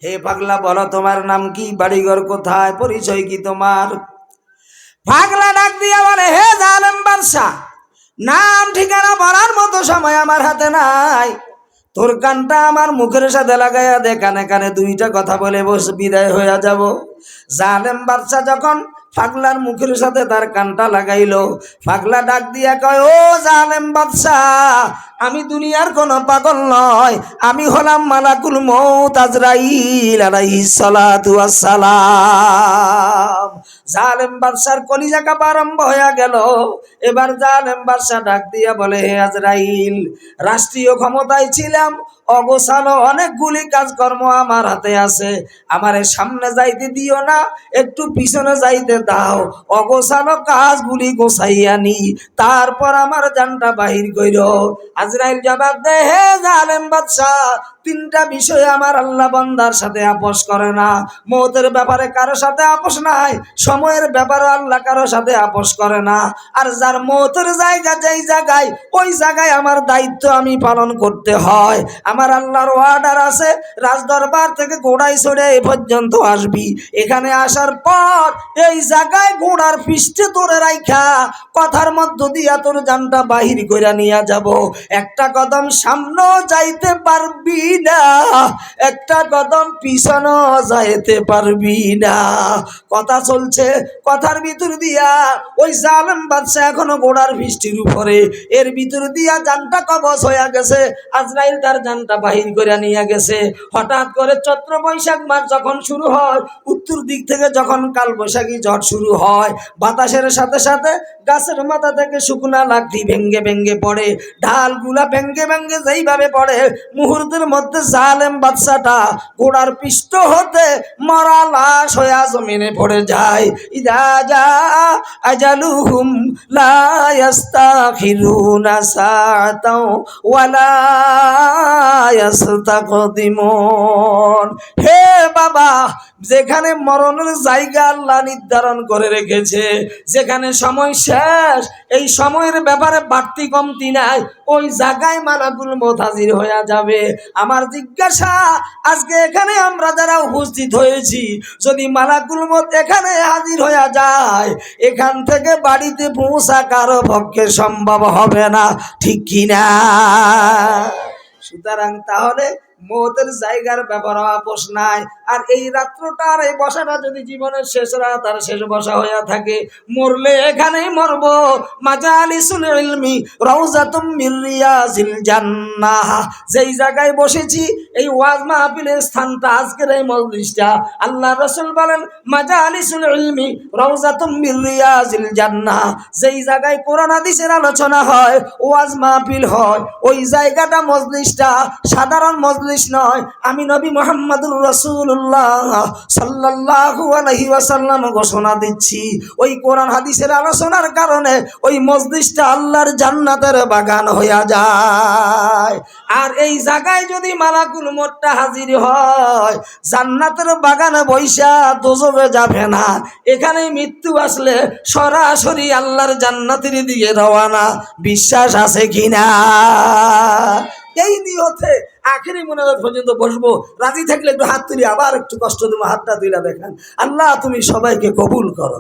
হে পাগলা, বলো তোমার নাম কি, বাড়িঘর কোথায়, পরিচয় কি তোমার? পাগলা ডাক দিয়া বলে, হে জালেম বাদশাহ, নাম ঠিকানা বলার মতো সময় আমার হাতে নাই। তোর কানটা আমার মুখের সাথে লাগাইয়া দে, কানে কানে দুইটা কথা বলে বস বিদায় হইয়া যাব। জালেম বাদশাহ যখন পাগলার মুখের সাথে তার কানটা লাগাইলো, পাগলা ডাক দিয়া কয়, ও জালেম বাদশাহ, আমি দুনিয়ার কোন পাগল নয়, আমি হলাম মালাকুল মউত আজরাইল আলাইহিস সালাতু ওয়াস সালাম। জালেম বাদশার কলিজা কাঁপা আরম্ভ হইয়া গেল। এবার জালেম বাদশা ডাক দিয়া বলে, হে আজরাইল, রাষ্ট্রীয় ক্ষমতায় ছিলাম, অগোছালো অনেকগুলি কাজকর্ম আমার হাতে আছে, আমারে সামনে যাইতে দিও না, একটু পিছনে যাইতে দাও, অগোছালো কাজগুলি গোছাইয়া নি, তারপর আমার জানটা বাহির কইরো। আজরাইল জবাব দেয়, হে জালেম বাদশাহ, তিনটা বিষয় আমার আল্লাহ বান্দার সাথে আপোষ করে না। মওতের ব্যাপারে কারো সাথে আপোষ নাই, সময়ের ব্যাপারে আল্লাহ কারো সাথে আপোষ করে না। আর যার মওতের জায়গা যেই জায়গায়, ওই জায়গায় আমার দায়িত্ব আমি পালন করতে হয়। আমার আল্লাহর অর্ডার আছে, রাজদরবার থেকে ঘোড়ায় চড়ে এ পর্যন্ত আসবি, এখানে আসার পর এই জায়গায় ঘোড়ার পৃষ্ঠে তোরে রাইখা কথার মধ্য দিয়া তোর জানটা বাহির কইরা নিয়ে যাব। একটা কদম সামনেও যাইতে পারবি না, একটা কদম পিছনেও যাইতে পারবি না। কথা চলছে, কথার ভিতর দিয়া ওই জালেম বাদশা এখনো ঘোড়ার পৃষ্ঠের উপরে, এর ভিতর দিয়া জানটা কবজ হইয়া গেছে, আজরাইল তার জানটা বাহির করে নিয়ে গেছে। হঠাৎ করে চৈত্র বৈশাখ মাস যখন শুরু হয়, উত্তর দিক থেকে যখন কাল বৈশাখী ঝড় শুরু হয়, বাতাসের সাথে সাথে গাছের মাথা থেকে শুকনা লাকড়ি ভেঙ্গে ভেঙ্গে পড়ে, ঢালগুলা ভেঙ্গে ভেঙ্গে যেইভাবে পড়ে, মুহূর্তের মধ্যে জালেম বাদশাটা ঘোড়ার পৃষ্ঠ হতে মরা লাশ হইয়া জমিনে পড়ে যায়। ইদা জা আজালুহুম লা ইস্তাখিরুনা সাআতাও ওয়ালা ইস্তাকদিমুন। হে বাবা, যেখানে মরণের জায়গা আল্লাহ নির্ধারণ করে রেখেছে, যেখানে সময় শেষ, এই সময়ের ব্যাপারে বাড়তি কমতি নাই, ওই জায়গায় মালাকুল মউত হাজির হয়ে যাবে। আমার জিজ্ঞাসা, আজকে এখানে আমরা যারা উপস্থিত হয়েছি, যদি মালাকুল মউত এখানে হাজির হয়ে যায়, এখান থেকে বাড়িতে পৌঁছা কারো পক্ষে সম্ভব হবে না, ঠিক কিনা? সুতরাং তাহলে মওতের জায়গার ব্যাপারে আপোষ নাই। আর এই রাত্রটা আর এই বসাটা যদি জীবনের শেষ রাত আর শেষ বসা হইয়া থাকে, মরলে এখানেই মরব। মাজালিসুল ইলমি রাউযাতুম মির রিয়াজিল জান্নাহ, যেই জায়গায় বসেছি, এই ওয়াজ মাহফিলের স্থানটা, আজকের এই মজলিসটা, আল্লাহ রাসূল বলেন মাজালিসুল ইলমি রাউযাতুম মির রিয়াজিল জান্নাহ, যেই জায়গায় কোরআন হাদিসের আলোচনা হয়, ওয়াজ মাহফিল হয়, ওই জায়গাটা মজলিসটা সাধারণ মজলিস নয়। আমি নবী মুহাম্মদুর রাসূলুল্লাহ সাল্লাল্লাহু আলাইহি ওয়াসাল্লাম ঘোষণা দিচ্ছি, ওই কোরআন হাদিসের আলোচনার কারণে ওই মজলিসটা আল্লাহর জান্নাতের বাগান হইয়া যায়। আর এই জায়গায় যদি মালাকুল মউতটা হাজির হয়, জান্নাতের বাগানে বৈশা দোজখে যাবে না, এখানে মৃত্যু আসলে সরাসরি আল্লাহর জান্নাতের দিকে রওনা। বিশ্বাস আছে কিনা? এই নিয়তে আখেরি মুনাজাত পর্যন্ত বসবো। রাজি থাকলে একটু হাত তুলি, আবার একটু কষ্ট দেবো, হাতটা তুলে দেখেন। আল্লাহ তুমি সবাইকে কবুল করো।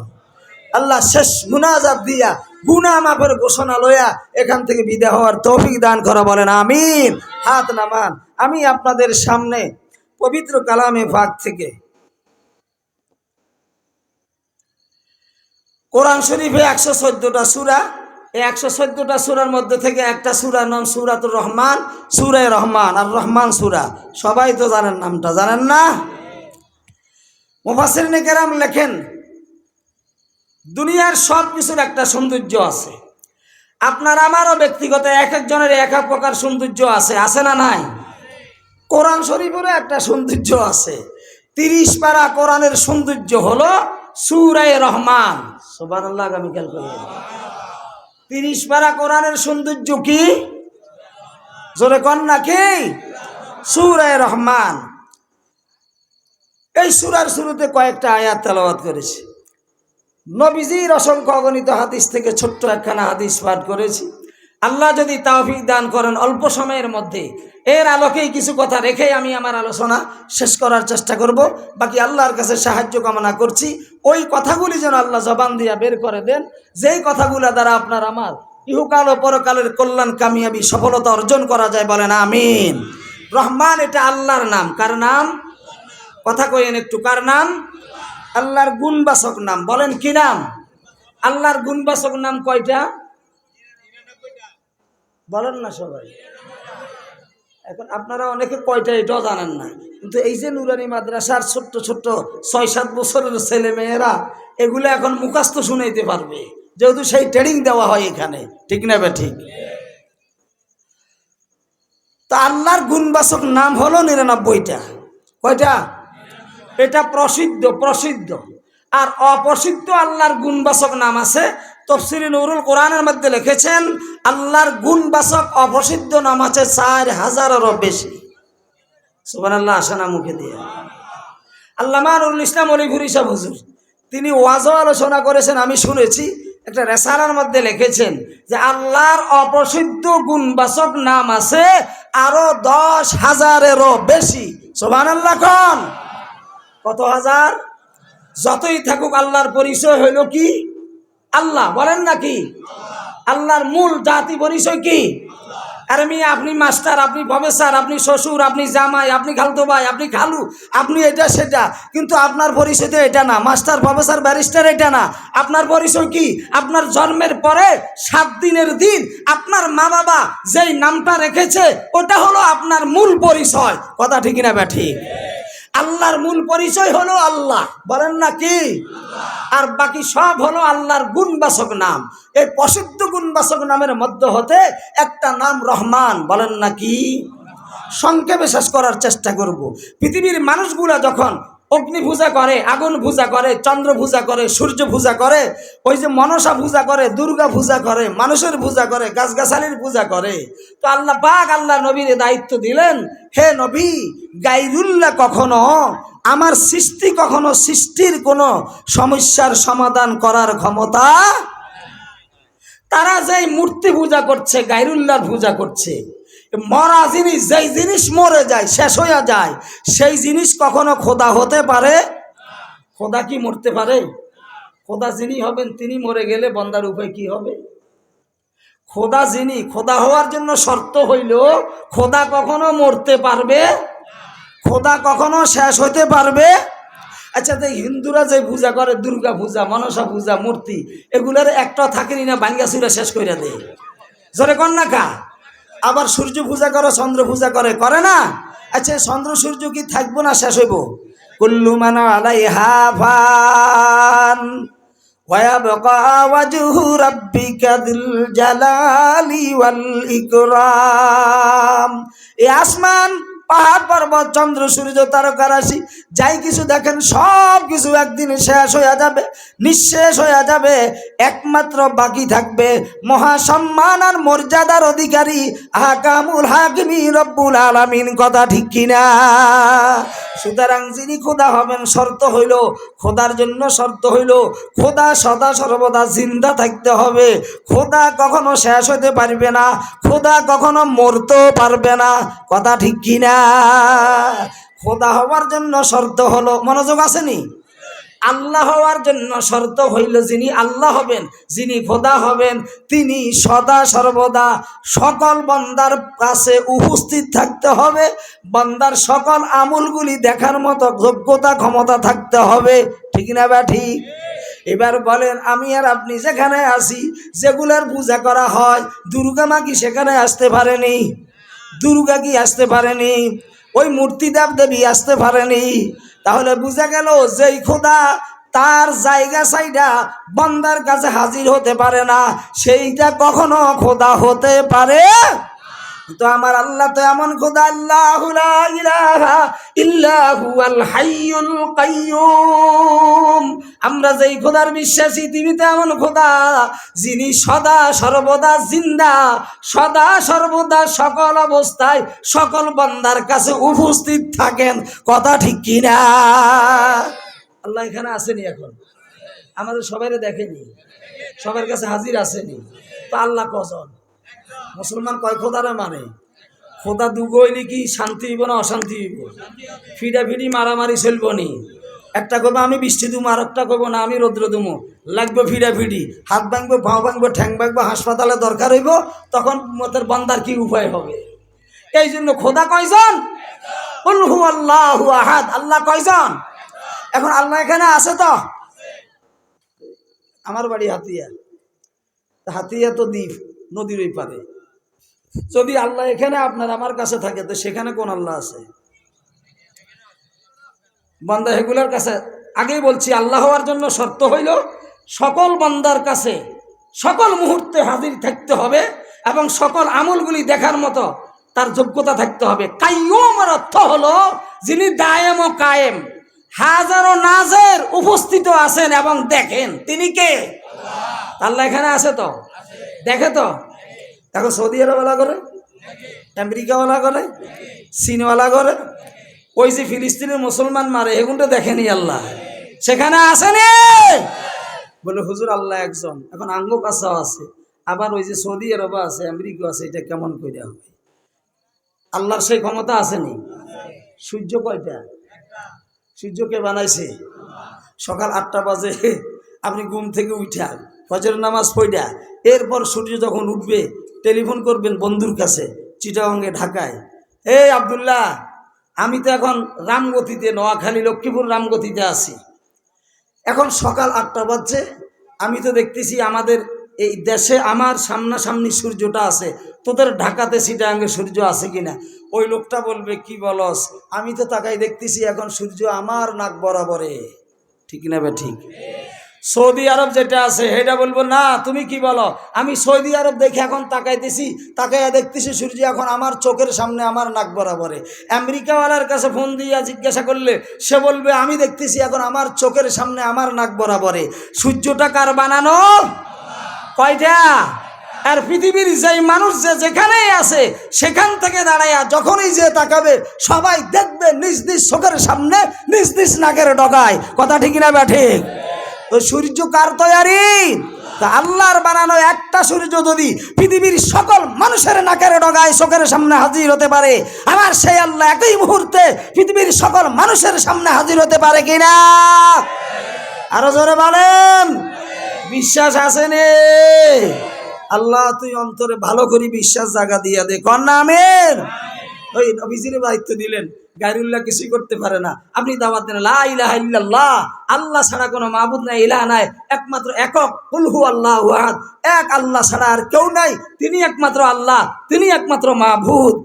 আল্লাহ শেষ মুনাজাত দিয়া গুনাহ মাফের ঘোষণা লইয়া এখান থেকে বিদায় হওয়ার তৌফিক দান করো, বলেন আমিন। হাত নামান। আমি আপনাদের সামনে পবিত্র কালামে পাক থেকে কোরআন শরীফে 114টা সূরা, এই 114টা সূরার মধ্যে থেকে একটা সূরার নাম সূরাতুর রহমান, সূরা রহমান। আর রহমান সূরা সবাই তো জানেন, নামটা জানেন না? মুফাসসিরিনে কেরাম লেখেন, দুনিয়ার সব কিছুর একটা সৌন্দর্য আছে। আপনার আমারও ব্যক্তিগত এক একজনের এক এক প্রকার সৌন্দর্য আছে, আছে না নাই? কোরআন শরীফেরও একটা সৌন্দর্য আছে। 30 পারা কোরআনের সৌন্দর্য হলো সূরা রহমান। সুবহানাল্লাহ, আমি খেয়াল করি। 30 পারা কোরআনের সৌন্দর্য কি? জোরে কন না কি? সূরা রহমান। এই সূরার শুরুতে কয়েকটা আয়াত তেলাওয়াত করেছি। নবীজির অসংখ্য অগণিত হাদিস থেকে ছোট্ট একখানা হাদিস পাঠ করেছি। আল্লাহ যদি তৌফিক দান করেন অল্প সময়ের মধ্যে এর আলোকেই কিছু কথা রেখে আমি আমার আলোচনা শেষ করার চেষ্টা করব। বাকি আল্লাহর কাছে সাহায্য কামনা করছি, ওই কথাগুলি যেন আল্লাহ জবান দিয়া বের করে দেন, যেই কথাগুলো দ্বারা আপনার আমার ইহকাল ও পরকালের কল্যাণ কামিয়াবি সফলতা অর্জন করা যায়। বলেন আমিন। রহমান এটা আল্লাহর নাম। কার নাম? কথা কইেন একটু, কার নাম? আল্লাহর গুণবাচক নাম। বলেন কি নাম? আল্লাহর গুণবাচক নাম কয়টা? বলেন না সবাই। এখন আপনারা অনেকে কয়টা এটাও জানেন না, কিন্তু এই যে নুরানি মাদ্রাসার ছোট্ট ছোট্ট 6-7 বছরের ছেলে মেয়েরা এগুলো এখন মুখস্থ শুনাইতে পারবে, যেহেতু সেই ট্রেনিং দেওয়া হয় এখানে। ঠিক না বে ঠিক? তা আল্লাহর গুণবাচক নাম হলো 99টা। কয়টা? এটা প্রসিদ্ধ প্রসিদ্ধ। আর অপ্রসিদ্ধ আল্লাহর গুণবাচক নাম আছে। তাফসীরে নূরুল কোরআনের মধ্যে লিখেছেন আল্লাহর গুণবাচক অপ্রসিদ্ধ নাম আছে 4000-এরও বেশি। সুবহানাল্লাহ। আসে না মুখে দিয়ে? আল্লামা নুরুল ইসলাম অলিপুরি সাহেব হুজুর তিনি ওয়াজও আলোচনা করেছেন, আমি শুনেছি। একটা রেসালার মধ্যে লিখেছেন যে আল্লাহর অপ্রসিদ্ধ গুণবাচক নাম আছে আরো 10,000-এরও বেশি। সুবহানাল্লাহ। কত হাজার? যতই থাকুক আল্লাহর পরিচয় হইল কি? আল্লাহ। বলেন নাকি? আল্লাহর মূল জাতি পরিচয় কি? আরে মিয়া, আপনি মাস্টার, আপনি প্রফেসর, আপনি শ্বশুর, আপনি জামাই, আপনি খালতো ভাই, আপনি খালু, আপনি এটা সেটা, কিন্তু আপনার পরিচয় তো এটা না। মাস্টার, প্রফেসর, ব্যারিস্টার এটা না। আপনার পরিচয় কি? আপনার জন্মের পরে 7 দিনের দিন আপনার মা বাবা যেই নামটা রেখেছে ওটা হলো আপনার মূল পরিচয়। কথা ঠিক না ব্যাঠি? আল্লাহর মূল পরিচয় হলো আল্লাহ। বলেন না কি? আর বাকি সব হলো আল্লাহর গুণবাচক নাম। এই প্রসিদ্ধ গুণবাচক নামের মধ্য হতে একটা নাম রহমান। বলেন না কি? সংক্ষেপে শেষ করার চেষ্টা করব। পৃথিবীর মানুষগুলা যখন অগ্নি পূজা করে, আগুন পূজা করে, চন্দ্র পূজা করে, সূর্য পূজা করে, ওই যে মনসা পূজা করে, দুর্গা পূজা করে, মানুষের পূজা করে, গাছগাছালির পূজা করে, তো আল্লাহ পাক আল্লাহ নবীর দায়িত্ব দিলেন, হে নবী, গায়রুল্লাহ কখনো আমার সৃষ্টি, কখনো সৃষ্টির কোনো সমস্যার সমাধান করার ক্ষমতা। তারা যেই মূর্তি পূজা করছে, গায়রুল্লাহর পূজা করছে, মরা জিনিস, যেই জিনিস মরে যায়, শেষ হয়ে যায়, সেই জিনিস কখনো খোদা হতে পারে? খোদা কি মরতে পারে? খোদা যিনি হবেন তিনি মরে গেলে বন্দার উপায় কি হবে? খোদা যিনি, খোদা হওয়ার জন্য শর্ত হইল খোদা কখনো মরতে পারবে? খোদা কখনো শেষ হতে পারবে? আচ্ছা, তো হিন্দুরা যে পূজা করে, দুর্গা পূজা, মনসা পূজা, মূর্তি, এগুলোর একটা থাকেনি না ভাঙ্গা চুরা শেষ করে দেয়? জোরে কন না কা? আবার সূর্য পূজা করে, চন্দ্র পূজা করে, করে না? আচ্ছা, চন্দ্র সূর্য কি থাকবো না শেষ হইব? কুল্লু মান আলাইহা ফান ওয়া ইয়াবকা ওয়াজহু রাব্বিকা যিল জালালি ওয়াল ইকরাম। এই আসমান, পাহাড়, পর্বত, চন্দ্র, সূর্য, তারকা রাশি, যাই কিছু দেখেন সব কিছু একদিন শেষ হয়ে যাবে, নিঃশেষ হয়ে যাবে। একমাত্র বাকি থাকবে মহাসম্মান আর মর্যাদার অধিকারী আহকামুল হাকিমিন রব্বুল আলামিন। কথা ঠিক কিনা? সুতরাং যিনি খোদা হবেন, শর্ত হইল, খোদার জন্য শর্ত হইল খোদা সদা সর্বদা জিন্দা থাকতে হবে। খোদা কখনো শেষ হতে পারবে না, খোদা কখনো মরতেও পারবে না। কথা ঠিক কিনা? খোদা হওয়ার জন্য শর্ত হলো, মনোযোগ আসেনি? আল্লাহ হওয়ার জন্য শর্ত হইল যিনি আল্লাহ হবেন, যিনি খোদা হবেন, তিনি সদা সর্বদা সকল বান্দার কাছে উপস্থিত থাকতে হবে। বান্দার সকল আমলগুলি দেখার মতো যোগ্যতা, ক্ষমতা থাকতে হবে। ঠিক না বা ঠিক? এবার বলেন, আমি আর আপনি যেখানে আসি, যেগুলার পূজা করা হয়, দুর্গা মা কি সেখানে আসতে পারেনি? দুর্গা কি আসতে পারেনি? ওই মূর্তি দেব দেবী আসতে পারেনি? তাহলে বুঝা গেল যেই খোদা তার জায়গা সাইডা বান্দার কাছে হাজির হতে পারে না, সেইটা কখনো খোদা হতে পারে? তো আমার আল্লাহ তো এমন খোদা, আল্লাহু লা ইলাহা ইল্লা হুয়াল হাইয়ুল কাইয়্যুম। আমরা যেই খোদার বিশ্বাসী, তিনি তো এমন খোদা যিনি সদা সর্বদা জিন্দা, সদা সর্বদা সকল অবস্থায় সকল বান্দার কাছে উপস্থিত থাকেন। কথা ঠিক কিনা? আল্লাহ এখানে আসেনি? এখন আমাদের সবাই দেখেনি? সবার কাছে হাজির আসেনি? তো আল্লাহ কজন? মুসলমান কয় খোদারে মানে? খোদা দুগইলে কি শান্তি হইব না অশান্তি হইব? ফিডাফিডি মারামারি চলব নি? একটা কব আমি বৃষ্টি দুমো, আর একটা কব না আমি রৌদ্র দুমো, লাগবে ফিডাফিডি, হাত ভাঙবো, পাও ভাঙবো, ঠ্যাং ভাঙবো, হাসপাতালে দরকার হইব, তখন মতের বান্দার কি উপায় হবে? এই জন্য খোদা কয়জন? কুল হু আল্লাহু আহাদ। আল্লাহ কয়জন? এখন আল্লাহ এখানে আছে তো? আমার বাড়ি হাতিয়া, হাতিয়া তো দ্বীপ, নদীর ওই পারে। যদি আল্লাহ এখানে আপনার আমার কাছে থাকে, তো সেখানে কোন আল্লাহ আছে? বান্দা এগুলোর কাছে, আগেই বলছি, আল্লাহ হওয়ার জন্য শর্ত হইল সকল বান্দার কাছে সকল মুহূর্তে হাজির থাকতে হবে এবং সকল আমলগুলি দেখার মতো তার যোগ্যতা থাকতে হবে। কাইয়ুমের অর্থ হলো যিনি দায়েম ও কায়েম, হাজার ও নাজের উপস্থিত আছেন এবং দেখেন। তিনি কে? আল্লাহ এখানে আছে তো, দেখে তো। এখন সৌদি আরবওয়ালা করে, আমেরিকাওয়ালা করে, চীনওয়ালা করে, ওই যে ফিলিস্তিনের মুসলমান মারে, এগুলো দেখেনি আল্লাহ? সেখানে আসেনি? বলে হুজুর আল্লাহ একজন। এখন আঙ্গ কাছাও আছে, আবার ওই যে সৌদি আরব আছে, আমেরিকা আছে, এটা কেমন করে হবে? আল্লাহর সেই ক্ষমতা আসেনি? সূর্য কয়টা? সূর্যকে বানাইছে সকাল 8টা বাজে, আপনি ঘুম থেকে উঠা ফজর নামাজ পড়া, এরপর সূর্য যখন উঠবে টেলিফোন করবেন বন্ধুর কাছে চিটাগাঙ্গে, ঢাকায়, এই আব্দুল্লাহ, আমি তো এখন রামগতিতে, নোয়াখালী লক্ষ্মীপুর রামগতিতে আছি, এখন সকাল 8টা বাজছে, আমি তো দেখতেছি আমাদের এই দেশে আমার সামনাসামনি সূর্যটা আছে, তোদের ঢাকাতে চিটাগাঙ্গে সূর্য আছে কিনা? ওই লোকটা বলবে কি বলস, আমি তো তাকাই দেখতেছি এখন সূর্য আমার নাক বরাবরে। ঠিক না বে ঠিক? সৌদি আরব যেটা আছে সেটা বলবো না, তুমি কি বলো, আমি সৌদি আরব দেখে এখন তাকাইতেছি, তাকাইয়া দেখতেছি সূর্য এখন আমার চোখের সামনে আমার নাক বরাবরে। আমেরিকাওয়ালার কাছে ফোন দিয়া জিজ্ঞাসা করলে সে বলবে আমি দেখতেছি এখন আমার চোখের সামনে আমার নাক বরাবরে। সূর্যটা কার বানানো? কয়টা? আর পৃথিবীর যেই মানুষ যে যেখানেই আছে সেখান থেকে দাঁড়াইয়া যখনই যে তাকাবে সবাই দেখবে নিজ নিজ চোখের সামনে, নিজ নিজ নাকের ডগায়। কথা ঠিক না বে ঠিক? তো সূর্য কার তৈরি? তা আল্লাহর বানানো একটা সূর্য যদি পৃথিবীর সকল মানুষের নাকের ডগায় চোখের সামনে হাজির হতে পারে, আমার সেই আল্লাহ একই মুহূর্তে পৃথিবীর সকল মানুষের সামনে হাজির হতে পারে কিনা? আরো জোরে বলেন। বিশ্বাস আছে নে? আল্লাহ তুই অন্তরে ভালো করে বিশ্বাস জায়গা দিয়া দে, কর না আমিন। ওই নবীজির দায়িত্ব দিলেন, গায়রুল্লাহ কিছুই করতে পারে না, আপনি দাওয়াত দেন লা ইলাহা ইল্লাল্লাহ, আল্লাহ ছাড়া কোনো মাবুদ নাই, ইলাহ নাই, একমাত্র একক, কুল হু আল্লাহু আহাদ, এক আল্লাহ ছাড়া আর কেউ নাই, তিনি একমাত্র আল্লাহ, তিনি একমাত্র মাবুদ।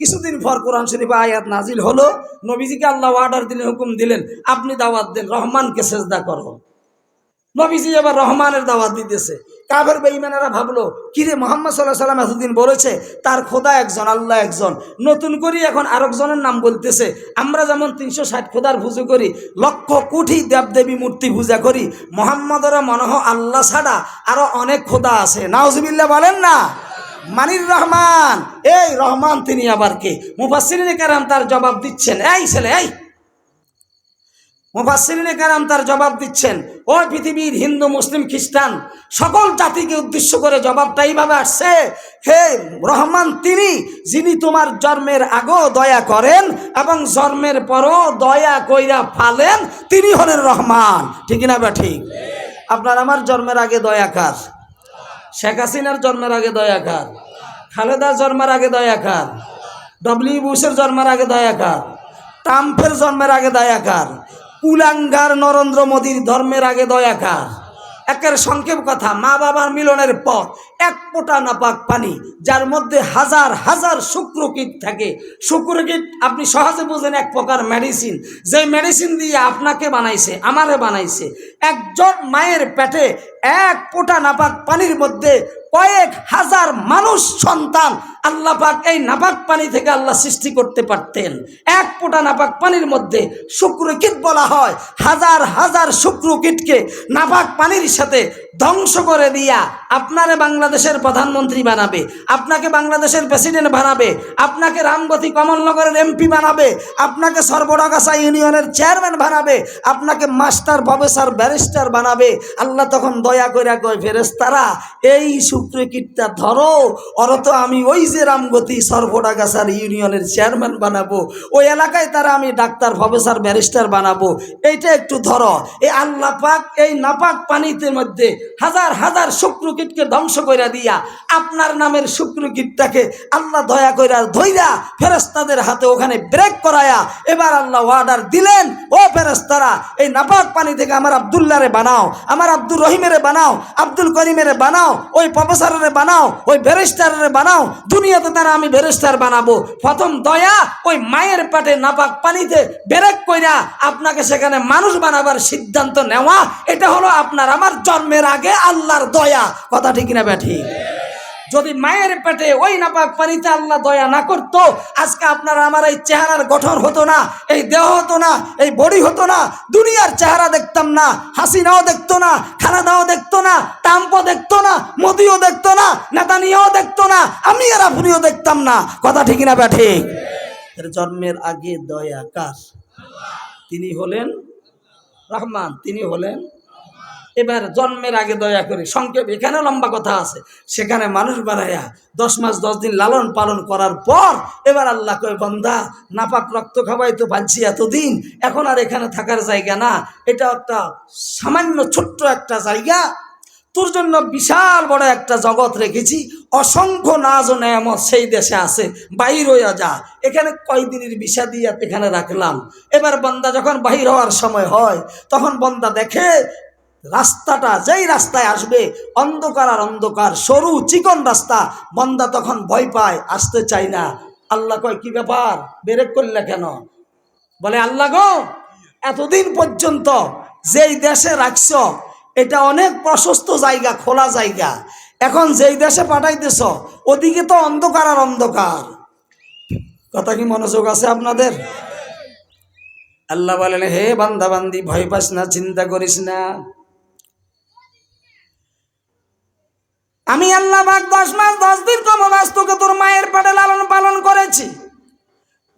কিছুদিন পর কোরআন শরীফ আয়াত নাজিল হলো, নবীজিকে আল্লাহ অর্ডার দিলেন, হুকুম দিলেন, আপনি দাওয়াত দেন রহমানকে সেজদা করো। নবীজি এবার রহমানের দাওয়াত দিতেছে। কাফের বেঈমানেরা ভাবলো কিরে, মুহাম্মদ সাল্লাল্লাহু আলাইহি ওয়াসাল্লাম এতদিন বলেছে তার খোদা একজন, আল্লাহ একজন, নতুন করে এখন আরেকজনের নাম বলতেছে। আমরা যেমন 360 খোদার পুজো করি, লক্ষ কোটি দেবদেবী মূর্তি পূজা করি, মুহাম্মদেরও মনে হয় আল্লাহ ছাড়া আরো অনেক খোদা আছে। নাউজুবিল্লাহ বলেন না? মানির রহমান, এই রহমান তিনি আবার কে? মুফাসসিরিনে কেরাম তার জবাব দিচ্ছেন, এই ছেলে, এই মুফাসসিরিনে কেরাম তার জবাব দিচ্ছেন, ও পৃথিবীর হিন্দু মুসলিম খ্রিস্টান সকল জাতিকে উদ্দেশ্য করে জবাবটা এইভাবে আসছে, হে রহমান তিনি যিনি তোমার জন্মের আগেও দয়া করেন এবং জন্মের পরও দয়া কইরা ফালেন, তিনি হলেন রহমান। ঠিক না বা ঠিক? আপনার আমার জন্মের আগে দয়া কার? শেখ হাসিনার জন্মের আগে দয়া কার? খালেদার জন্মের আগে দয়া কার? ডব্লিউ বুশের জন্মের আগে দয়া কার? ট্রাম্পের জন্মের আগে দয়া কার? কুলাঙ্গার নরেন্দ্র মোদীর ধর্মের আগে দয়া কার? একের সংক্ষেপ কথা, মা বাবার মিলনের পর এক ফোঁটা নাপাক পানি, যার মধ্যে হাজার হাজার শুক্রকীট থাকে। শুক্রকীট আপনি সহজে বুঝেন এক প্রকার মেডিসিন, যে মেডিসিন দিয়ে আপনাকে বানাইছে, আমারে বানাইছে। একজন মায়ের পেটে এক ফোঁটা নাপাক পানির মধ্যে কয়েক হাজার মানুষ সন্তান আল্লাহ পাক এই নাপাক পানি থেকে আল্লাহ সৃষ্টি করতে পারতেন। এক ফোঁটা নাপাক পানির মধ্যে শুক্রকীট বলা হয়, হাজার হাজার শুক্রকীটকে নাপাক পানির সাথে ধ্বংস করে দিয়া আপনারে বাংলাদেশের প্রধানমন্ত্রী বানাবে, আপনাকে বাংলাদেশের প্রেসিডেন্ট বানাবে, আপনাকে রামগতি কমলনগরের এমপি বানাবে, আপনাকে সর্বডাগাছা ইউনিয়নের চেয়ারম্যান বানাবে, আপনাকে মাস্টার প্রফেসর ব্যারিস্টার বানাবে। আল্লাহ তখন দয়া করে কয়, ফেরেশতারা এই শুক্রকীটটা ধরো, ওর তো আমি ওই যে রামগতি সর্বডাগাছার ইউনিয়নের চেয়ারম্যান বানাবো, ওই এলাকায় তারা আমি ডাক্তার প্রফেসর ব্যারিস্টার বানাবো, এইটা একটু ধরো। এই আল্লাহ পাক এই নাপাক পানিতে মধ্যে হাজার হাজার শুক্রকীটকে ধ্বংস কইরা দিয়া আপনার নামের শুক্রকীটটাকে আল্লাহ দয়া কইরা ধইরা ফেরেশতাদের হাতে ওখানে ব্রেক করায়া এবার আল্লাহ অর্ডার দিলেন, ও ফেরেশতারা এই নাপাক পানি থেকে আমার আব্দুল্লাহরে বানাও, আমার আব্দুর রহিমেরে বানাও, আব্দুল করিমেরে বানাও, ওই প্রফেসরের বানাও, ওই ব্যারিস্টারের বানাও, দুনিয়াতে তারা আমি ব্যারিস্টার বানাবো। প্রথম দয়া ওই মায়ের পেটে নাপাক পানিতে ব্রেক কইরা আপনাকে সেখানে মানুষ বানাবার সিদ্ধান্ত নেওয়া, এটা হলো আপনার আমার জন্মের আগে আল্লাহর দয়া। কথা ঠিক না ব্যাঠি? যদি মায়ের পেটে ওই নাপাক পানিতে আল্লাহ দয়া না করতো, আজকে আপনার আমার এই চেহারার গঠন হতো না, এই দেহ হতো না, এই বডি হতো না, দুনিয়ার চেহারা দেখতাম না, হাসিনাও দেখতো না, খালেদাও দেখতো না, ট্রাম্পও দেখতো না, মোদিও দেখতো না, নেতানিয়াও দেখতো না, আমি আর আপনিও দেখতাম না। কথা ঠিক না ব্যাঠি? জন্মের আগে দয়া কার? তিনি হলেন রহমান, তিনি হলেন। এবার জন্মের আগে দয়া করে সংক্ষেপ, এখানে লম্বা কথা আছে, সেখানে মানুষ বানাইয়া 10 মাস 10 দিন লালন পালন করার পর এবার আল্লাহ কয়, বান্দা নাপাক রক্ত খাওয়াই তো পালছি এতদিন, এখন আর এখানে থাকার জায়গা না, এটা একটা সামান্য ছোট্ট একটা জায়গা, তোর জন্য বিশাল বড় একটা জগৎ রেখেছি, অসংখ্য নাজ ও নেয়ামত সেই দেশে আছে, বাহির হইয়া যা, এখানে কয়দিনের ভিসা দিয়ে এখানে রাখলাম। এবার বান্দা যখন বাহির হওয়ার সময় হয়, তখন বান্দা দেখে রাস্তাটা, যেই রাস্তায় আসবে অন্ধকার আর অন্ধকার, সরু চিকন রাস্তা, বান্দা তখন ভয় পায়, আসতে চায় না। আল্লাহ কয়, কি ব্যাপার, ব্রেক করলে কেন? বলে, আল্লাহ গো, এতদিন পর্যন্ত যেই দেশে রাখছ এটা অনেক প্রশস্ত জায়গা, খোলা জায়গা, এখন যেই দেশে পাঠাইতেছ ওদিকে তো অন্ধকার আর অন্ধকার। কথা কি মনোযোগ আছে আপনাদের? আল্লাহ বলেন, হে বান্দা বান্দি, ভয় পাস না, চিন্তা করিস না, আমি আল্লাহ পাক 10 মাস 10 দিন কমলাস তোকে তোর মায়ের পেটে লালন পালন করেছি।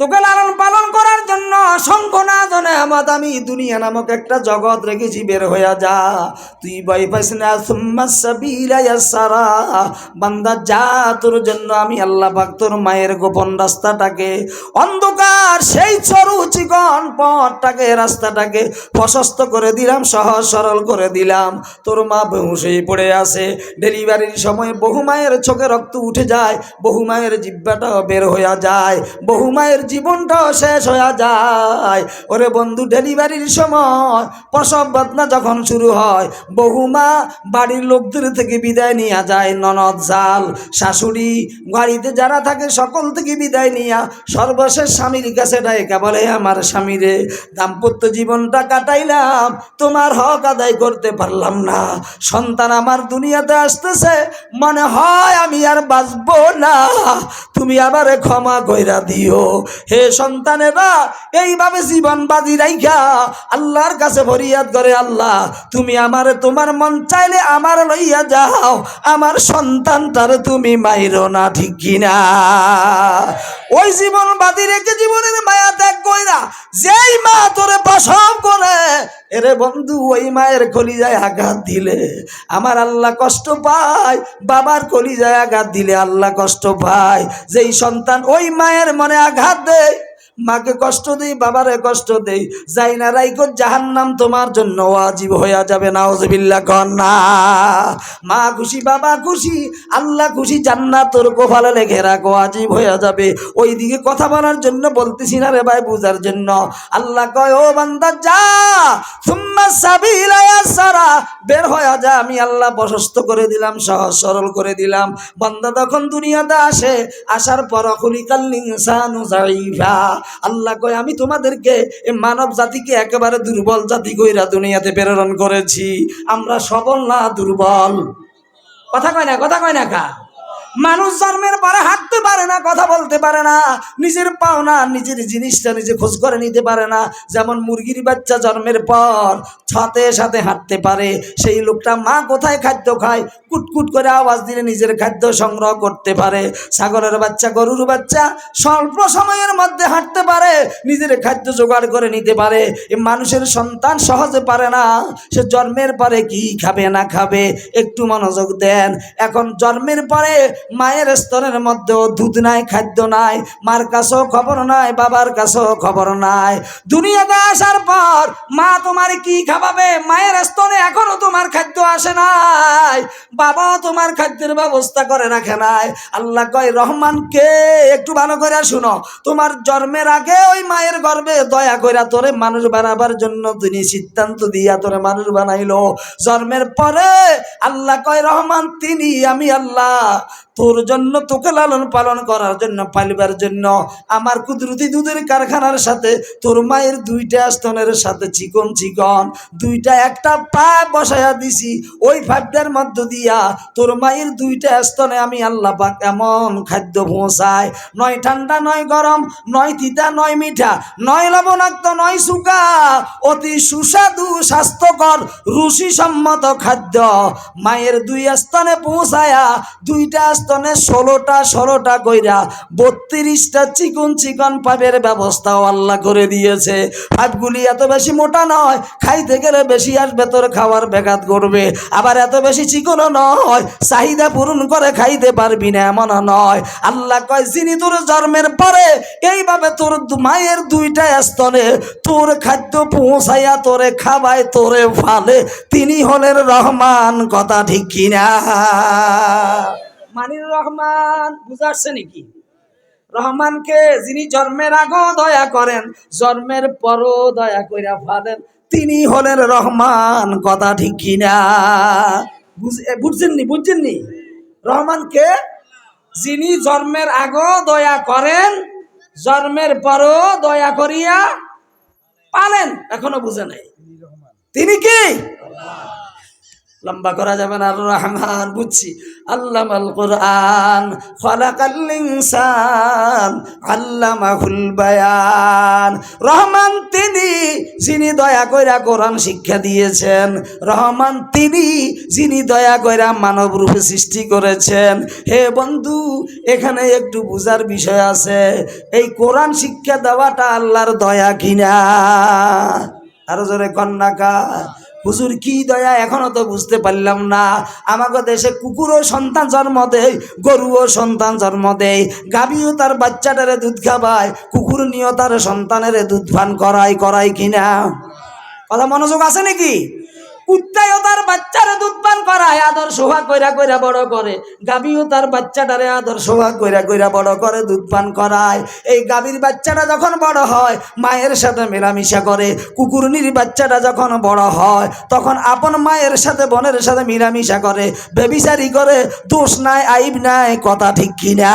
তোকে লালন পালন করার জন্য অসংখ্য নাজ ও নেয়ামত আমি দুনিয়া নামক একটা জগৎ রেখেছি, বের হইয়া যা, তুই ভয় পাইস না। সুম্মা সাবিলা ইয়াসসারা, বান্দা যা, তোর জন্য আমি আল্লাহ পাক তোর মায়ের গোপন রাস্তাটাকে, অন্ধকার সেই সরু চিকন পথটাকে, রাস্তাটাকে প্রশস্ত করে দিলাম, সহজ সরল করে দিলাম। তোর মা বেহুশেই পড়ে আছে, ডেলিভারির সময় বহু মায়ের চোখে রক্ত উঠে যায়, বহু মায়ের জিহ্বাটাও বের হইয়া যায়, বহু মায়ের জীবনটাও শেষ হয়ে যায়। ওরে বন্ধু, ডেলিভারির সময় প্রসব বেদনা যখন শুরু হয়, বহুমা বাড়ির লোকদের থেকে বিদায় নিয়ে যায়, ননদ জাল শাশুড়ি বাড়িতে যারা থাকে সকল থেকে বিদায় নিয়া সর্বশেষ স্বামীর কাছে ডাইকা বলে, আমার স্বামী রে, দাম্পত্য জীবনটা কাটাইলাম, তোমার হক আদায় করতে পারলাম না, সন্তান আমার দুনিয়াতে আসতেছে, মনে হয় আমি আর বাঁচবো না, তুমি আবার ক্ষমা কইরা দিও। হে সন্তানেরা, এইভাবে জীবন বাজি রাইখা আল্লাহর কাছে ফরিয়াদ করে, আল্লাহ তুমি আমারে, তোমার মন চাইলে আমার লইয়া যাও, আমার সন্তানটার তুমি মাইরো না, ঠিক কিনা? ওই জীবন বাজি রেখে জীবনের মায়া ত্যাগ কইরা যেই মা তোরে প্রসব করে, এরে বন্ধু, ওই মায়ের কলিজায় আঘাত দিলে আমার আল্লাহ কষ্ট পায়, বাবার কলিজায় আঘাত দিলে আল্লাহ কষ্ট পায়। যেই সন্তান ওই মায়ের মনে আঘাত দেয়, মাকে কষ্ট দেই, বাবারে কষ্ট দেই, যাই না রাইকো জাহান্নাম তোমার জন্য ওয়াজিব হইয়া যাবে। নাউজুবিল্লাহ কন্না। মা খুশি, বাবা খুশি, আল্লাহ খুশি, জান্নাত তোর কপালে লেখে রাখো, ওয়াজিব হইয়া যাবে। ওইদিকে কথা বলার জন্য বলতেছি না রে ভাই, বুঝার জন্য। আল্লাহ কয়, ও বান্দা যা, সুম্মা সাবিলা ইয়াসসারা, বের হইয়া যা, আমি আল্লাহ প্রশস্ত করে দিলাম, সহজ সরল করে দিলাম। বান্দা তখন দুনিয়াতে আসে, আসার পর খুলিকাল ইনসানু যায়ীফা, আল্লাহ কয়, আমি তোমাদেরকে এই মানব জাতিকে একেবারে দুর্বল জাতি কইরা দুনিয়াতে প্রেরণ করেছি। আমরা সবল না, দুর্বল। কথা কয় না, কথা কয় না কা? মানুষ জন্মের পরে হাঁটতে পারে না, কথা বলতে পারে না, নিজের পাওনা নিজের জিনিসটা নিজে খোঁজ করে নিতে পারে না। যেমন মুরগির বাচ্চা জন্মের পর সাথে সাথে হাঁটতে পারে, সেই লোকটা মা কোথায় খাদ্য খায় কুটকুট করে আওয়াজ দিলে নিজের খাদ্য সংগ্রহ করতে পারে। ছাগলের বাচ্চা, গরুর বাচ্চা স্বল্প সময়ের মধ্যে হাঁটতে পারে, নিজের খাদ্য জোগাড় করে নিতে পারে। মানুষের সন্তান সহজে পারে না, সে জন্মের পরে কি খাবে না খাবে একটু মনোযোগ দেন। এখন জন্মের পরে মায়ের স্তনের মধ্যেও দুধ নাই, খাদ্য নাই, মার কাছেও খবর নাই, বাবার কাছেও খবর নাই। দুনিয়াতে আসার পর মা তোমার কি খাওয়াবে, মায়ের স্তনে এখনো তোমার খাদ্য আসে নাই, বাবাও তোমার খাদ্যের ব্যবস্থা করে রাখে নাই। আল্লাহ কয় রহমানকে একটু ভালো করে শুনো, তোমার জন্মের আগে ওই মায়ের গর্ভে দয়া কইরা তোরে মানুষ বানাবার জন্য তিনি সিদ্ধান্ত দিয়া তোরে মানুষ বানাইলো। জন্মের পরে আল্লাহ কয় রহমান তিনি আমি আল্লাহ তোর জন্য, তোকে লালন পালন করার জন্য, পালিবার জন্য আমার কুদরতি দুধের কারখানার সাথে তোর মায়ের দুইটা স্তনের সাথে চিকন চিকন দুইটা একটা পা বসায়া দিছি। ওই ফাইভটার মধ্য দিয়া তোর মায়ের দুইটা স্তনে আমি আল্লাহ পাক এমন খাদ্য পৌঁছায়, নয় ঠান্ডা নয় গরম, নয় তিতা নয় মিঠা, নয় লবণাক্ত নয় সুকা, অতি সুস্বাদু স্বাস্থ্যকর রুচিসম্মত খাদ্য মায়ের দুই স্তনে পৌঁছায়া দুইটা স্তনে 16টা কইরা 32টা চিকন চিকন পাইপের ব্যবস্থাও আল্লাহ করে দিয়েছে। পাইপগুলি এত বেশি মোটা নয়, খাইতে গেলে বেশি আসবে, তোর খাওয়ার ব্যাঘাত করবে, আবার এত বেশি চিকনও নয় চাহিদা পূরণ করে খাইতে পারবি না এমন নয়। আল্লাহ কয় যিনি তোর জন্মের পরে এইভাবে তোর মায়ের দুইটা স্তনে তোর খাদ্য পৌঁছাইয়া তোরে খাওয়ায় তোরে ফালে, তিনি হলেন রহমান। কথা ঠিক কিনা? মানির রহমান বুঝাচ্ছে নাকি? রহমানকে যিনি জন্মের আগেও দয়া করেন, জন্মের পরও দয়া কইরা ফালেন, তিনি হলেন রহমান। কথা ঠিক কিনা? বুঝছেননি? রহমানকে যিনি জন্মের আগেও দয়া করেন, জন্মের পরও দয়া করিয়া পালেন, এখনো বুঝে নাই তিনি কি? লম্বা করা যাবে না। আর রহমান বুঝছি, আল্লামাল কোরআন খালাকাল ইনসান আল্লামাহুল বায়ান। রহমান তিনি যিনি দয়া কইরা কোরআন শিক্ষা দিয়েছেন, রহমান তিনি যিনি দয়া কইরা মানব রূপে সৃষ্টি করেছেন। হে বন্ধু, এখানে একটু বুঝার বিষয় আছে, এই কোরআন শিক্ষা দেওয়াটা আল্লাহর দয়া কিনা? আরো জোরে কন্যাকা হুজুর কি দয়া, এখনো তো বুঝতে পারলাম না। আমাকে দেশে কুকুরও সন্তান জন্ম দেয়, গরুও সন্তান জন্ম দেয়, গাভীও তার বাচ্চাটারে দুধ খাওয়ায়, কুকুর নিয়েও তার সন্তানের দুধ পান করায় কিনা? কথা মনোযোগ আছে নাকি? কুত্তায়ও তার বাচ্চারে দুধ পান করায়, আদর সোহাগ কইরা কইরা বড় করে, গাভীও তার বাচ্চাটারে আদর সোহাগ কইরা কইরা বড় করে, দুধ পান করায়। এই গাভীর বাচ্চাটা যখন বড় হয় মায়ের সাথে মেলামেশা করে, কুকুরনির বাচ্চাটা যখন বড় হয় তখন আপন মায়ের সাথে বোনের সাথে মেলামেশা করে, বেবিচারি করে, দোষ নাই আইব নাই। কথা ঠিক কিনা?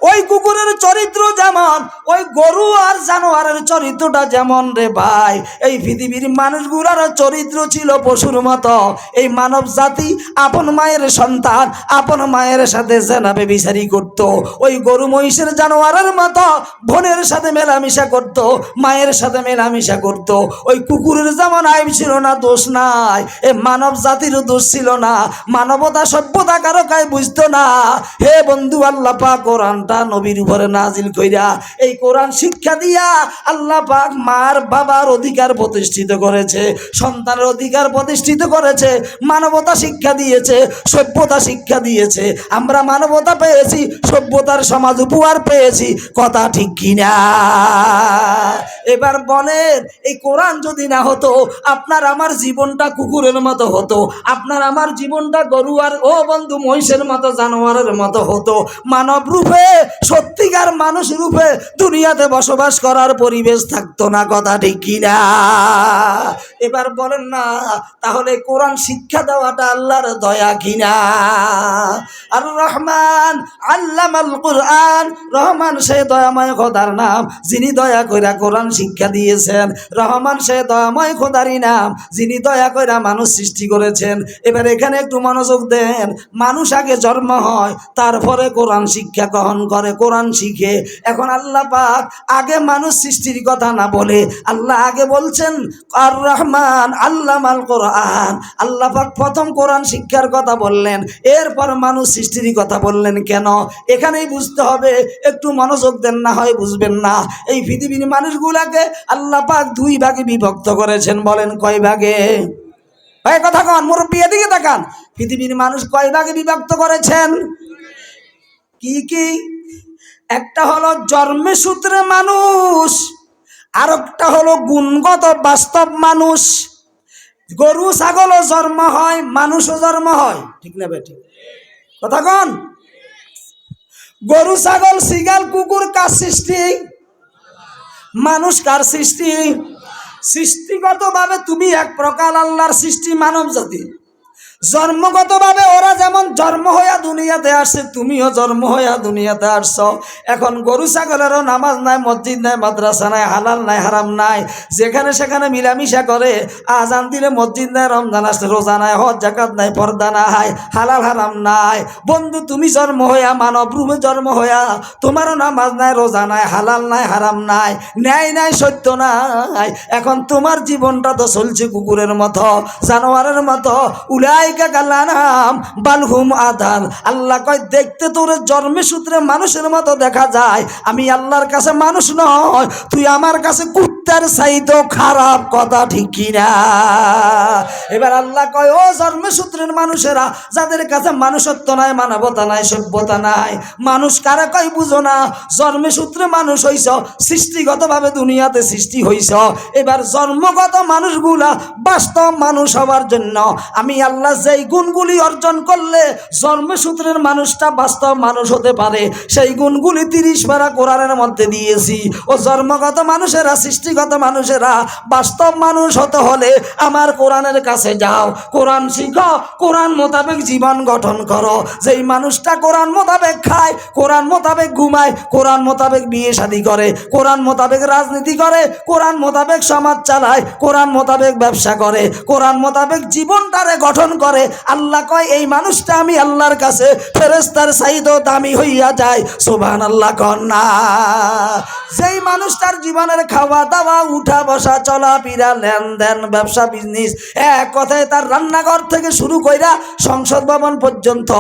ওই কুকুরের চরিত্র যেমন, ওই গরু আর জানোয়ারের চরিত্রটা যেমন রে ভাই, এই পৃথিবীর মানুষগুলার চরিত্র ছিল পশুর মতো। এই মানব জাতি আপন মায়ের সন্তান আপন মায়ের সাথে জেনা বেবিচারি করত, ওই গরু মহিষের জানোয়ারের মতো বোনের সাথে মেলামেশা করত, মায়ের সাথে মেলামেশা করত। ওই কুকুরের যেমন আইব ছিল না, দোষ নাই, এ মানব জাতিরও দোষ ছিল না, মানবতা সভ্যতা কারো কাই বুঝতো না। হে বন্ধু, আল্লাহ পাক কোরআনটা নবীর উপরে নাজিল কইরা এই কোরআন শিক্ষা দিয়া আল্লাহ পাক মার বাবার অধিকার প্রতিষ্ঠিত করেছে, সন্তানের অধিকার প্রতিষ্ঠিত করেছে, মানবতা শিক্ষা দিয়েছে, সভ্যতা শিক্ষা দিয়েছে। আমরা মানবতা পেয়েছি, সভ্যতার সমাজ উপহার পেয়েছি। কথা ঠিক কিনা? এবার বলেন, এই কোরআন যদি না হতো আপনার আমার জীবনটা কুকুরের মতো হতো, আপনার আমার জীবনটা গরু আর ও বন্ধু মহিষের মতো জানোয়ারের মতো হতো। মানব রূপে সত্যিকার মানুষ রূপে দুনিয়াতে বসবাস করার পরিবেশ থাকতো না। কথা ঠিক কিনা? এবার বলেন না, তাহলে কোরআন শিক্ষা দেওয়াটা আল্লাহর দয়া কিনা? আর রহমান আল্লামাল কোরআন, রহমান সে দয়াময় খোদার নাম যিনি দয়া কইরা কোরআন শিক্ষা দিয়েছেন। রহমান সে দয়াময় খোদারই নাম যিনি দয়া কইরা মানুষ সৃষ্টি করেছেন। এবার এখানে একটু মনোযোগ দেন। মানুষ আগে জন্ম হয়, তারপরে কোরআন শিক্ষা গ্রহণ করে, কোরআন শিখে। এখন আল্লাহ পাক আগে মানুষ সৃষ্টির কথা না বলে আল্লাহ আগে বলছেন আর রহমান আল্লামাল কোরআন। আল্লাহ পাক প্রথম কোরআন শিক্ষার কথা বললেন, এরপর মানুষ সৃষ্টির কথা বললেন। কেন? এখানেই বুঝতে হবে, একটু মনোযোগ দেন, না হয় বুঝবেন না। এই পৃথিবীর মানুষগুলাকে আল্লাহ পাক দুই ভাগে বিভক্ত করেছেন। বলেন কয় ভাগে? ভাই কথা কন, মুরব্বী এদিকে তাকান। পৃথিবীর মানুষ কয় ভাগে বিভক্ত করেছেন? কি কি? একটা হলো জন্মে সূত্রে মানুষ, আর একটা হলো গুণগত বাস্তব মানুষ। গরু ছাগলও জন্ম হয়, মানুষও জন্ম হয়, ঠিক না বেটি? কথা কন। গরু ছাগল শিগাল কুকুর কার সৃষ্টি? মানুষ কার সৃষ্টি? সৃষ্টিগতভাবে তুমি এক প্রকার আল্লাহর সৃষ্টি, মানব জাতি। জন্মগতভাবে ওরা যেমন জন্ম হইয়া দুনিয়াতে আসছে, তুমিও জন্ম হইয়া দুনিয়াতে আসছ। এখন গরু ছাগলেরও নামাজ নাই, মসজিদ নাই, মাদ্রাসা নাই, হালাল নাই, হারাম নাই, যেখানে সেখানে মিলামিশা করে। আজান দিলে মসজিদ নাই, রমজান আসলে রোজা নাই, হজ জাকাত নাই, পর্দা নাই, হালাল হারাম নাই। বন্ধু তুমি জন্ম হইয়া মানব রূপে জন্ম হইয়া তোমারও নামাজ নাই, রোজা নাই, হালাল নাই, হারাম নাই, ন্যায় নাই, সত্য নাই। এখন তোমার জীবনটা তো চলছে কুকুরের মতো, জানোয়ারের মতো। উলাই বালহুম আদাল। আল্লাহ কয় দেখতে তোর জন্মে সূত্রে মানুষের মতো দেখা যায়, আমি আল্লাহর কাছে মানুষ নয়, তুই আমার কাছে কুত্তার চাইতো খারাপ। কথা ঠিক কিনা? এবার আল্লাহ কয় ও জন্মে সূত্রের মানুষেরা, যাদের কাছে মানুষত্ব নাই, মানবতা নাই, সভ্যতা নাই, মানুষ কারা কয় বুঝো না? জন্মে সূত্রে মানুষ হইছ, সৃষ্টিগতভাবে দুনিয়াতে সৃষ্টি হইছ। এবার জন্মগত মানুষগুলা বাস্তব মানুষ হওয়ার জন্য আমি আল্লাহ যেই গুণগুলি অর্জন করলে জন্মসূত্রের মানুষটা বাস্তব মানুষ হতে পারে, সেই গুণগুলি 30 পারা কোরআনের মধ্যে দিয়েছি। ও জন্মগত মানুষেরা, সৃষ্টিগত মানুষেরা বাস্তব মানুষ হতে হলে আমার কোরআনের কাছে যাও, কোরআন শিখো, কোরআন মোতাবেক জীবন গঠন করো। যেই মানুষটা কোরআন মোতাবেক খায়, কোরআন মোতাবেক ঘুমায়, কোরআন মোতাবেক বিয়ে শাদী করে, কোরআন মোতাবেক রাজনীতি করে, কোরআন মোতাবেক সমাজ চালায়, কোরআন মোতাবেক ব্যবসা করে, কোরআন মোতাবেক জীবনটারে গঠন করে, আল্লাহ কয় এই মানুষটা আমি আল্লাহর কাছে ফেরেশতার চাইতেও দামি হইয়া যায়। সুবহানাল্লাহ কন্যা। যেই মানুষটার জীবনের খাওয়া দাওয়া, উঠা বসা, চলাফেরা, লেনদেন, ব্যবসা, বিজনেস, এক কথায় তার রান্নাঘর থেকে শুরু কইরা সংসদ ভবন পর্যন্ত,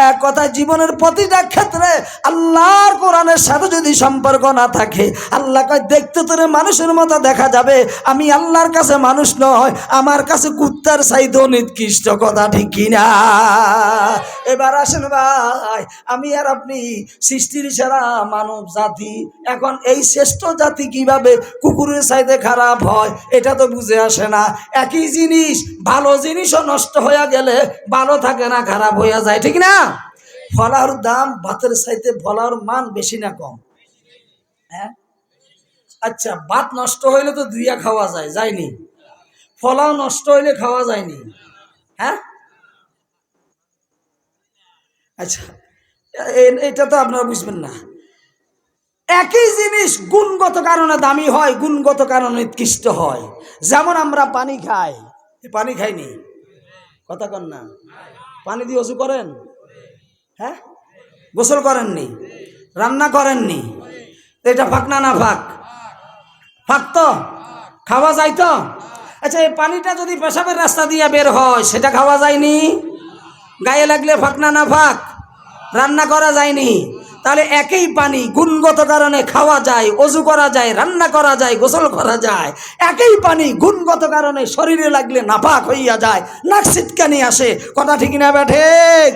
এক কথায় জীবনের প্রতিটা ক্ষেত্রে আল্লাহর কোরআনের সাথে যদি সম্পর্ক না থাকে, আল্লাহ কয় দেখতে তোরে মানুষের মতো দেখা যাবে, আমি আল্লাহর কাছে মানুষ নয়, আমার কাছে কুত্তার চাইতেও নিকৃষ্ট। কথা ঠিক কিনা? এবার আসেন ভাই, আমি আর আপনি সৃষ্টির সেরা মানব জাতি। এখন এই শ্রেষ্ঠ জাতি কিভাবে কুকুরের চাইতে খারাপ হয় এটা তো বুঝে আসে না। একই জিনিস, ভালো জিনিসও নষ্ট হয়ে গেলে ভালো থাকে না, খারাপ হইয়া যায়, ঠিক না? ফলার দাম ভাতের চাইতে ফলার মান বেশি না কম? হ্যাঁ, আচ্ছা, ভাত নষ্ট হইলে তো দুইয়া খাওয়া যায়, যায়নি? ফলাও নষ্ট হইলে খাওয়া যায়নি? হ্যাঁ, আচ্ছা, এটা তো আপনারা বুঝবেন না। একই জিনিস গুণগত কারণে দামি হয়, গুণগত কারণে উৎকৃষ্ট হয়। যেমন আমরা পানি খাই, পানি খাইনি? কথা কন না। পানি দিয়ে ওযু করেন? হ্যাঁ, গোসল করেননি? রান্না করেননি? এটা ফাঁক না? না ফাঁক? ফাঁক তো, খাওয়া যায় তো। আচ্ছা, এই পানিটা যদি পেশাবের রাস্তা দিয়ে বের হয় সেটা খাওয়া যায়নি? গায়ে লাগলে ফাঁক না? না ফাঁক? রান্না করা যায়নি? তাহলে একই পানি গুণগত কারণে খাওয়া যায়, ওযু করা যায়, রান্না করা যায়, গোসল করা যায়। একই পানি গুণগত কারণে শরীরে লাগলে নাপাক হইয়া যায়, নাক ছিটকানি আসে। কথা ঠিক না ঠিক?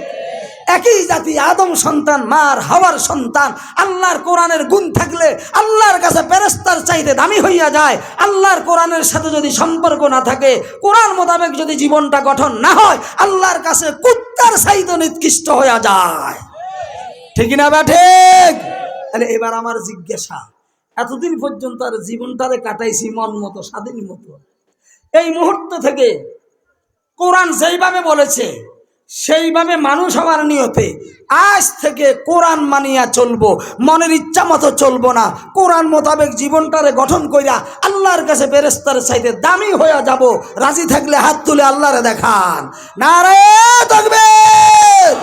একই জাতি, আদম সন্তান, মার হাওয়ার সন্তান। আল্লাহর কোরআনের গুণ থাকলে আল্লাহর কাছে ফেরেশতার চাইতে দামি হইয়া যায়। আল্লাহর কোরআনের সাথে যদি সম্পর্ক না থাকে, কোরআন মোতাবেক যদি জীবনটা গঠন না হয়, আল্লাহর কাছে কুত্তার চাইতে নিকৃষ্ট হইয়া যায়। ঠিক না বা ঠিক? তাহলে এবার আমার জিজ্ঞাসা, এতদিন পর্যন্ত আর জীবনটারে কাটাইছি মন মতো, স্বাধীন মতো, এই মুহূর্ত থেকে কোরআন যেইভাবে বলেছে সেইভাবে মানুষ হওয়ার নিয়তে আজ থেকে কোরআন মানিয়া চলবো, মনের ইচ্ছা মতো চলবো না। কোরআন মোতাবেক জীবনটারে গঠন কইরা আল্লাহর কাছে ফেরেশতার চাইতে দামি হয়ে যাব। রাজি থাকলে হাত তুলে আল্লাহরে দেখান। নারে তাকবীর,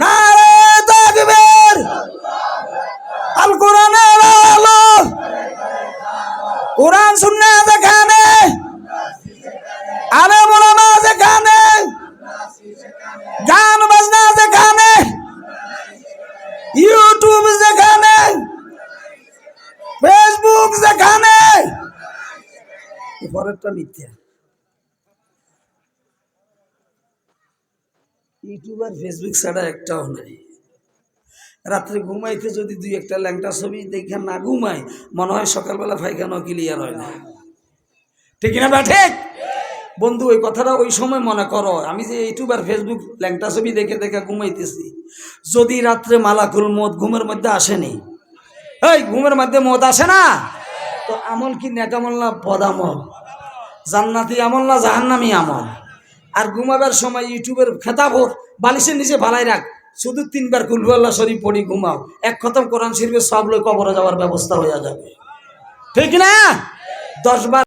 নারে তাকবীর। আল কোরআনের আলো, কোরআন সুন্নাহ যেখানে, আলেম ওলামা যেখানে, গান বাজনা যেখানে, ইউটিউব যেখানে, ফেসবুক যেখানে, পরেরটা মিথ্যা। ইউটিউব আর ফেসবুক ছাড়া একটাও নাই। রাত্রে ঘুমাইতে যদি দুই একটা ল্যাংটা ছবি দেখে না ঘুমাই, মনে হয় সকালবেলা পায়খানা ক্লিয়ার হয় না। ঠিক না বা ঠিক? বন্ধু ওই কথাটা ওই সময় মনে করো, আমি যে ইউটিউব আর ফেসবুক ল্যাংটা ছবি দেখে দেখে ঘুমাইতেছি, যদি রাত্রে মালাকুল মত ঘুমের মধ্যে আসেনি, এই ঘুমের মধ্যে মত আসে না, তো আমল কি নেকামল না বদামল, জান্নাতি আমল না জাহান্নামি আমল? আর ঘুমাবার সময় ইউটিউবের খেতাবর বালিশের নিচে ভালাই রাখ, শুধু 3 বার কুল আল্লাহ শরীফ পড়ি ঘুমাও, এক খতম কোরআন শরীফের সব লোক কবরে যাওয়ার ব্যবস্থা হয়ে যাবে। ঠিক না? 10 বার